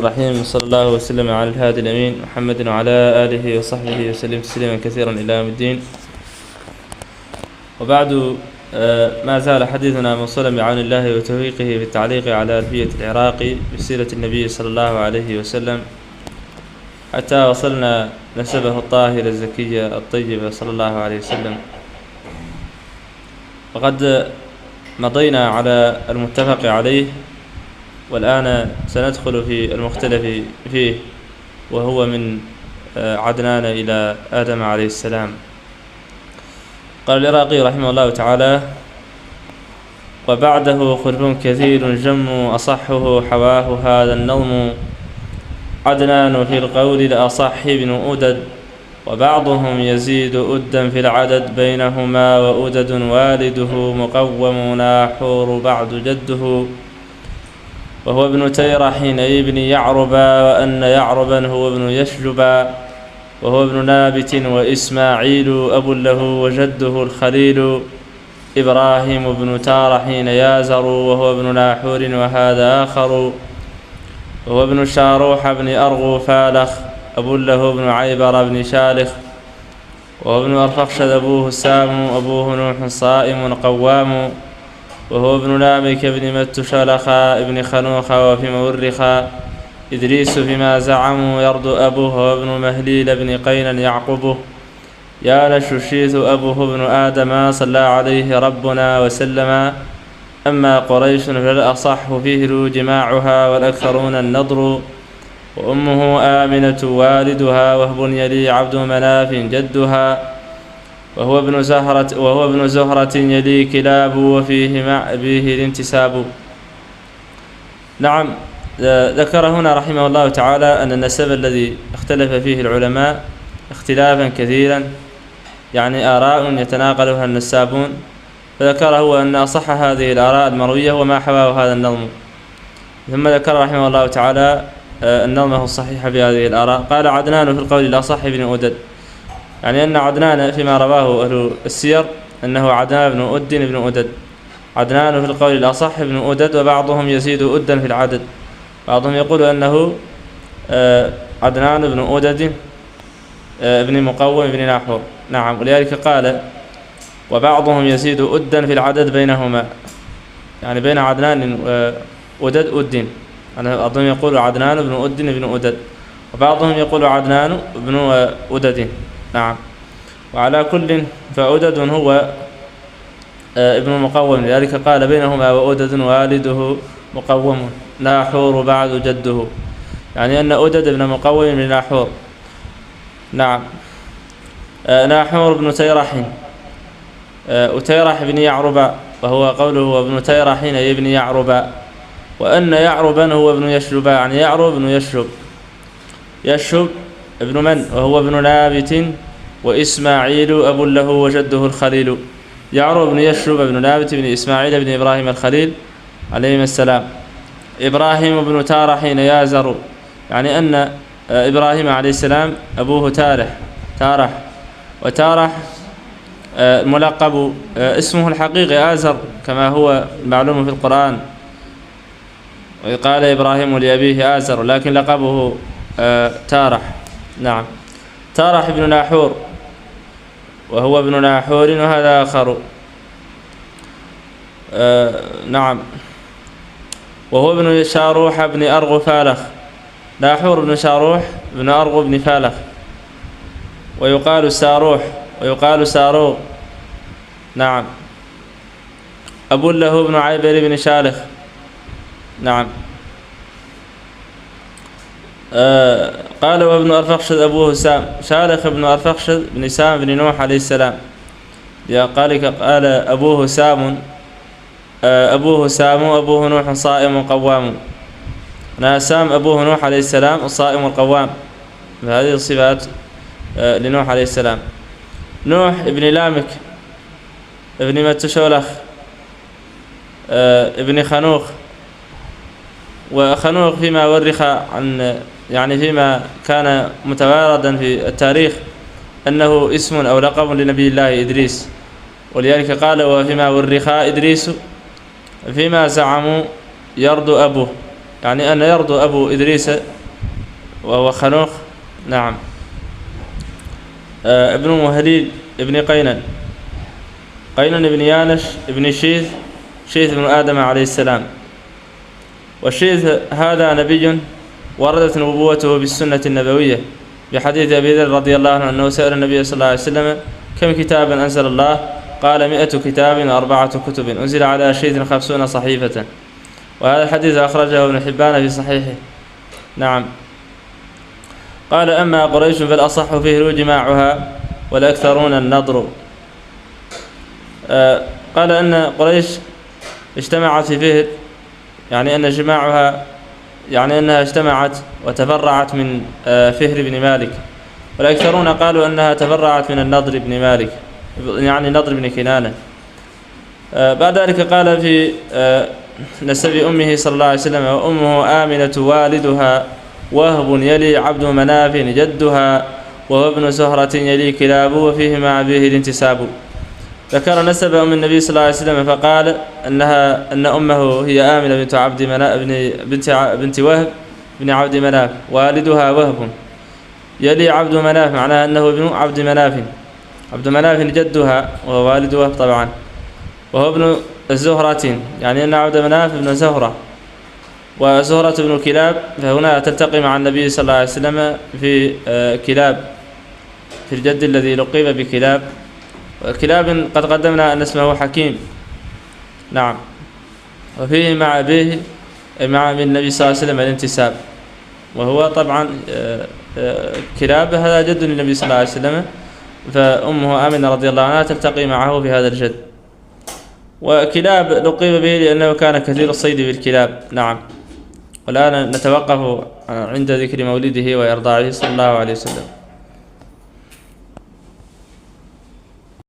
الرحيم. صلى الله وسلم على الهادي الأمين محمد وعلى آله وصحبه وسلم تسليما كثيرا إلى يوم الدين. وبعد، ما زال حديثنا موصولا بعون الله وتوفيقه في التعليق على ألفية العراقي بسيرة النبي صلى الله عليه وسلم، حتى وصلنا نسبه الطاهر الزكية الطيبة صلى الله عليه وسلم. وقد مضينا على المتفق عليه، والآن سندخل في المختلف فيه، وهو من عدنان إلى آدم عليه السلام. قال العراقي رحمه الله تعالى: وبعده خلف كثير جم أصحه حواه هذا النظم، عدنان في القول الأصح بن أدد، وبعضهم يزيد أدا في العدد بينهما، وأدد والده مقوم ناحور بعد جده، وهو ابن تيرح أي ابن يعربا، وأن يعربا هو ابن يشجبا، وهو ابن نابت وإسماعيل أب له وجده الخليل، إبراهيم بن تارح يازر، وهو ابن ناحور وهذا آخر، وهو ابن شاروح بن أرغو فالخ، أب له ابن عيبر بن شالخ، وهو ابن أرفخشد أبوه سام، أبوه نوح صائم قوام، وهو ابن لامك بن مت شلخا ابن خنوخ، وفي مورخا إدريس فيما زعموا يرد أبوه، وابن مهليل بن قينا يعقبه، يا لششيث أبوه ابن آدم صلى عليه ربنا وسلم. أما قريش فالأصح فيه جماعها، والأكثرون النضر، وأمه آمنة والدها، وهب يلي عبد مناف جدها، وهو ابن زهرة يلي كلاب، وفيه مع أبيه الانتساب. نعم، ذكر هنا رحمه الله تعالى أن النسب الذي اختلف فيه العلماء اختلافا كثيرا، يعني آراء يتناقلها النسابون، فذكر هو أن أصح هذه الآراء المروية وما حواه هذا النظم. ثم ذكر رحمه الله تعالى النظمة الصحيحة في هذه الآراء. قال: عدنان في القول الأصح بن أدد، يعني أن عدنان فيما رواه أهل السير أنه عدنان بن أد بن أدد، عدنان في القول الأصح بن أدد، وبعضهم يزيد أدا في العدد، بعضهم يقول أنه عدنان بن أدد ابن مقوم بن ناحور. نعم، ولذلك قال: وبعضهم يزيد أدا في العدد بينهما، يعني بين عدنان وأدد أد، يعني بعضهم يقول عدنان بن أد بن أدد، وبعضهم يقول عدنان بن أدد. نعم، وعلى كل فأدد هو ابن مقوم، لذلك قال: بينهما وأدد والده مقوم ناحور بعد جده، يعني أن أدد ابن مقوم بن ناحور. نعم، ناحور بن تيرح وتيرح بن يعربا، وهو قوله ابن تيرح ابن يعربا، وأن يعربا هو ابن يشجبا، يعني يعرب بن يشجب، يشجب ابن من؟ وهو ابن نابت وإسماعيل أب له وجده الخليل، يعرب بن يشجب بن نابت بن إسماعيل بن إبراهيم الخليل عليهما السلام. إبراهيم بن تارح يازر، يعني أن إبراهيم عليه السلام أبوه تارح، وتارح ملقب اسمه الحقيقي آزر كما هو معلوم في القرآن، وقال إبراهيم لأبيه آزر، لكن لقبه تارح. نعم، تارح بن ناحور، وهو ابن ناحور وهذا آخر. نعم، وهو ابن شاروح بن أرغو فالخ، ناحور بن شاروح بن أرغو بن فالخ، ويقال ساروح ويقال ساروغ. نعم، أب له ابن عيبر بن شالخ. نعم، قال: وابن أرفخشد أبوه سام، شالخ ابن أرفخشد بن سام بن نوح عليه السلام. قال أبوه سام، أبوه نوح صائم قوام، سام أبوه نوح عليه السلام الصائم القوام، فهذه الصفات لنوح عليه السلام. نوح ابن لامك ابن متشولخ ابن خنوخ، وخنوخ فيما ورخ عن، يعني فيما كان متواردا في التاريخ أنه اسم أو لقب لنبي الله إدريس، ولذلك قال: وفيما ورخ إدريس فيما زعموا يرد أبوه، يعني أن يرد أبو إدريس وهو خنوخ. نعم. ابن مهليل ابن قينن، قينن ابن يانش ابن شيث، شيث بن آدم عليه السلام. والشيث هذا نبي وردت نبوته بالسنة النبوية بحديث أبي ذر رضي الله عنه أنه سأل النبي صلى الله عليه وسلم كم كتابا أنزل الله؟ قال 100 كتاب 4 كتب أنزل على شيث 50 صحيفة. وهذا الحديث أخرجه ابن حبان في صحيحه. نعم. قال أما قريش فالأصح فيه جماعها والأكثرون النضر. قال أن قريش اجتمعت في فهر، يعني أن جماعها يعني أنها اجتمعت وتفرعت من فهر بن مالك، والأكثرون قالوا أنها تفرعت من النضر بن مالك، يعني نضر بن كنانة. بعد ذلك قال في نسب أمه صلى الله عليه وسلم: وأمه آمنة والدها وهب يلي عبد مناف جدها وهو ابن زهرة يلي كلاب وفيه مع أبيه الانتساب. ذكر نسب أم النبي صلى الله عليه وسلم فقال أن أمه هي آمنة بنت عبد مناف بنت وهب بن عبد مناف، والدها وهب يلي عبد مناف، معناه أنه ابن عبد مناف، عبد مناف جدها وهو والد وهب طبعا، وهو ابن زهرة، يعني أن عبد مناف ابن زهرة، وزهرة بن كلاب، فهنا تلتقي مع النبي صلى الله عليه وسلم في كلاب، في الجد الذي لقب بكلاب. كلاب قد قدمنا أن اسمه حكيم. نعم. وفيه مع أبيه مع النبي صلى الله عليه وسلم الانتساب، وهو طبعا كلاب هذا جد النبي صلى الله عليه وسلم، فأمه آمنة رضي الله عنها تلتقي معه في هذا الجد. وكلاب لقب به لأنه كان كثير الصيد بالكلاب. نعم. والآن نتوقف عند ذكر مولده وإرضاعه صلى الله عليه وسلم.